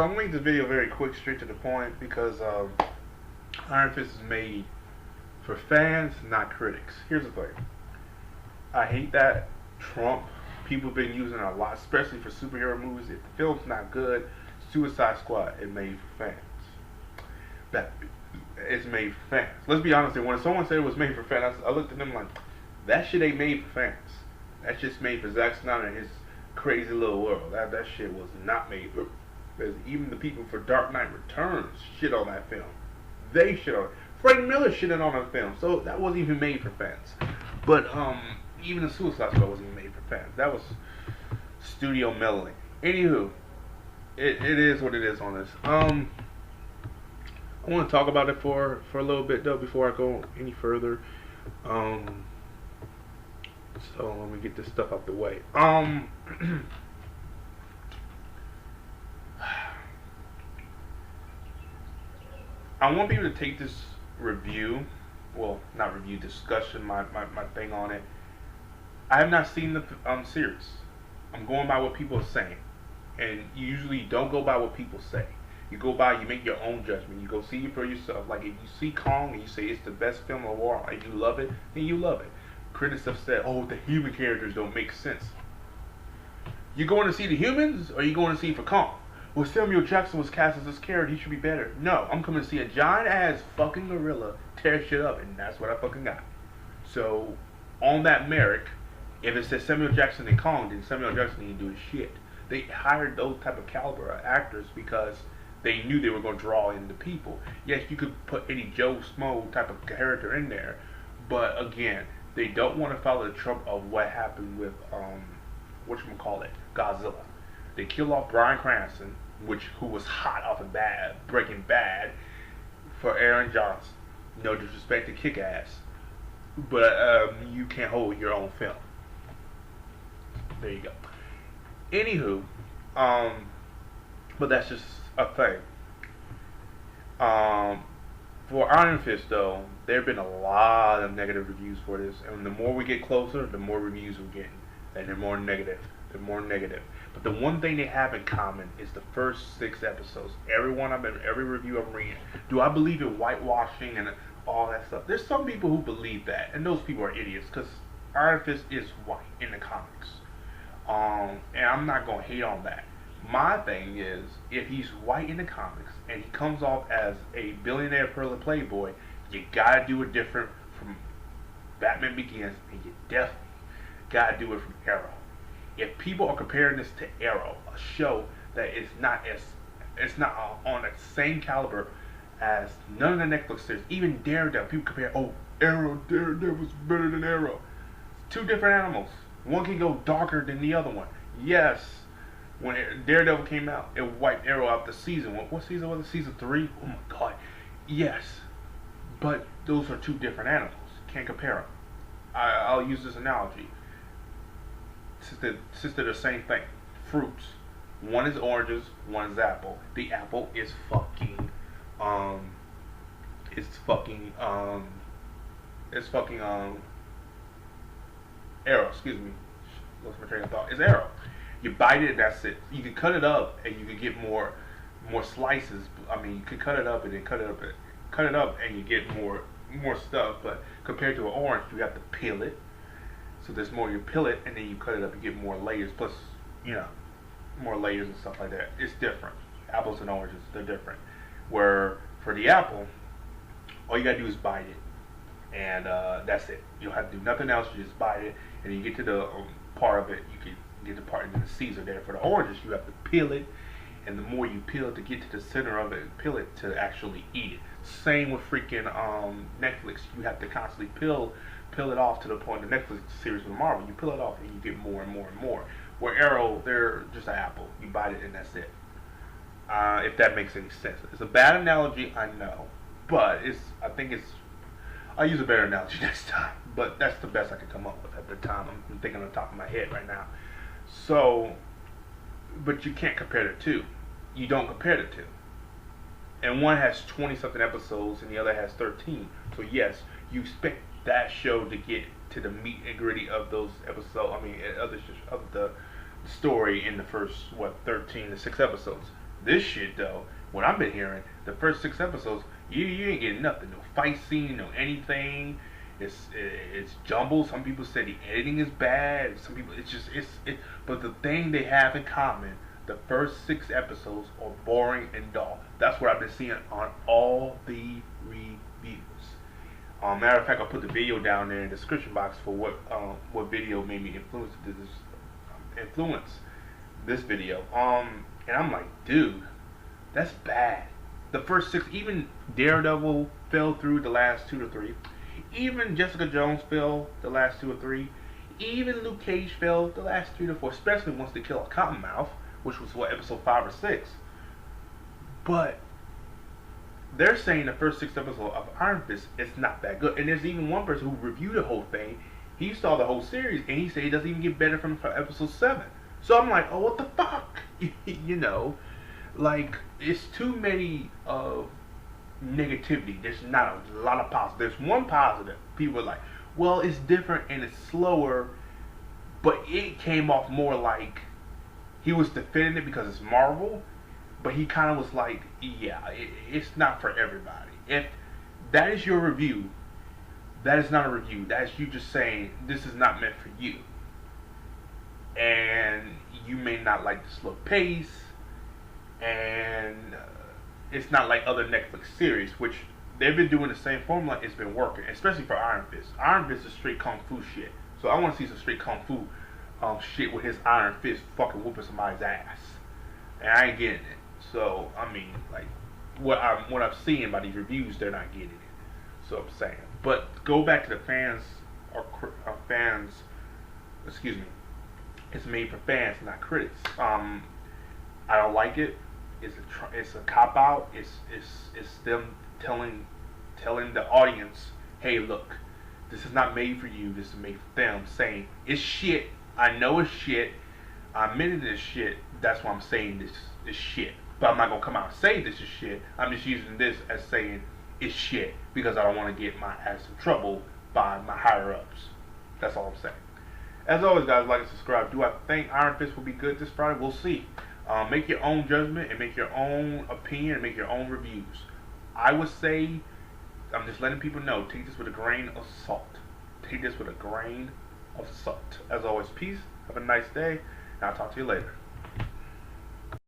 I'm gonna make this video very quick, straight to the point, because Iron Fist is made for fans, not critics. Here's the thing. I hate that Trump people have been using it a lot, especially for superhero movies. If the film's not good, Suicide Squad is made for fans. That it's made for fans. Let's be honest. When someone said it was made for fans, I looked at them like, that shit ain't made for fans. That's just made for Zack Snyder and his crazy little world. That shit was not made for. Because even the people for Dark Knight Returns shit on that film. They shit on it. Frank Miller shitted on the film, so that wasn't even made for fans. But even the Suicide Squad wasn't even made for fans. That was studio meddling. Anywho, it is what it is on this. I want to talk about it for a little bit though before I go any further. So let me get this stuff out the way. I want people to take this review, well, not review, discussion, my thing on it. I have not seen the series. I'm going by what people are saying, and you usually don't go by what people say. You go by, you make your own judgment. You go see it for yourself. Like if you see Kong and you say it's the best film of the war, and you love it, then you love it. Critics have said, oh, the human characters don't make sense. You going to see the humans, or you going to see it for Kong? Well, Samuel Jackson was cast as this character, he should be better. No, I'm coming to see a giant ass fucking gorilla tear shit up, and that's what I fucking got. So, on that merit, if it says Samuel Jackson and Kong, then Samuel Jackson didn't do his shit. They hired those type of caliber actors because they knew they were going to draw in the people. Yes, you could put any Joe Smo type of character in there, but again, they don't want to follow the trope of what happened with, whatchamacallit, Godzilla. They kill off Bryan Cranston, who was hot off of Breaking Bad, for Aaron Johnson. No disrespect to Kick-Ass, but you can't hold your own film. There you go. Anywho, but that's just a thing. For Iron Fist, though, there have been a lot of negative reviews for this, and the more we get closer, the more reviews we're getting, and they're more negative. They're more negative. But the one thing they have in common is the first 6 episodes. Every review I'm reading. Do I believe in whitewashing and all that stuff? There's some people who believe that, and those people are idiots, because Iron Fist is white in the comics. And I'm not gonna hate on that. My thing is, if he's white in the comics and he comes off as a billionaire playboy, you gotta do it different from Batman Begins, and you definitely gotta do it from Arrow. If people are comparing this to Arrow, a show that is not on the same caliber as none of the Netflix series, even Daredevil, people compare, oh, Daredevil's better than Arrow. It's 2 different animals. One can go darker than the other one. Yes, when Daredevil came out, it wiped Arrow out the season. What season was it? Season 3? Oh my god. Yes, but those are 2 different animals. Can't compare them. I'll use this analogy. Since they're the same thing. Fruits. One is oranges, one is apple. The apple is fucking Arrow, excuse me. Lost my train of thought. It's Arrow. You bite it, that's it. You can cut it up and you can get more slices. I mean, you can cut it up and then cut it up and you get more stuff, but compared to an orange, you have to peel it. So there's more, you peel it, and then you cut it up, you get more layers, plus, more layers and stuff like that. It's different. Apples and oranges, they're different. Where, for the apple, all you gotta do is bite it. And that's it. You don't have to do nothing else, you just bite it, and then you get to the part of it, you can get the part, and then the seeds are there. For the oranges, you have to peel it, and the more you peel it to get to the center of it, peel it to actually eat it. Same with freaking Netflix. You have to constantly peel it off to the point. The Netflix series with Marvel, you peel it off and you get more and more and more. Where Arrow, they're just an apple. You bite it and that's it. If that makes any sense. It's a bad analogy, I know, but I'll use a better analogy next time. But that's the best I could come up with at the time. I'm thinking on the top of my head right now. So, but you can't compare the 2. You don't compare the 2. And one has 20-something episodes and the other has 13. So yes, you expect that show to get to the meat and gritty of those episodes. I mean, of the story in the first 13 to 6 episodes. This shit though, what I've been hearing, the first 6 episodes, you ain't getting nothing, no fight scene, no anything. It's jumbled. Some people say the editing is bad. Some people it. But the thing they have in common, the first 6 episodes are boring and dull. That's what I've been seeing on all the reviews. Matter of fact, I'll put the video down there in the description box for what video made me influence this video. And I'm like, dude, that's bad. The first 6, even Daredevil fell through the last 2 to 3. Even Jessica Jones fell the last 2 or 3. Even Luke Cage fell the last 3 to 4. Especially once they kill a Cottonmouth, which was what, episode 5 or 6. But they're saying the first 6 episodes of Iron Fist is not that good. And there's even one person who reviewed the whole thing. He saw the whole series and he said it doesn't even get better from episode 7. So I'm like, oh, what the fuck? You know, like, it's too many negativity. There's not a lot of positive. There's one positive. People are like, well, it's different and it's slower, but it came off more like he was defending it because it's Marvel, but he kind of was like, yeah, it's not for everybody. If that is your review, that is not a review. That's you just saying this is not meant for you. And you may not like the slow pace, and it's not like other Netflix series, which they've been doing the same formula. It's been working, especially for Iron Fist. Iron Fist is straight kung fu shit. So I want to see some straight kung fu shit with his Iron Fist fucking whooping somebody's ass, and I ain't getting it. So I mean, like, what I'm seeing by these reviews, they're not getting it. So I'm saying, but go back to the fans excuse me. It's made for fans, not critics. I don't like it. It's a cop out. It's them telling the audience, hey, look, this is not made for you. This is made for them. Saying it's shit. I know it's shit. I'm admitting this shit. That's why I'm saying this is shit. But I'm not gonna come out and say this is shit. I'm just using this as saying it's shit because I don't want to get my ass in trouble by my higher ups. That's all I'm saying. As always, guys, like and subscribe. Do I think Iron Fist will be good this Friday? We'll see. Make your own judgment and make your own opinion and make your own reviews. I would say, I'm just letting people know, take this with a grain of salt. Take this with a grain of salt. As always, peace. Have a nice day, and I'll talk to you later.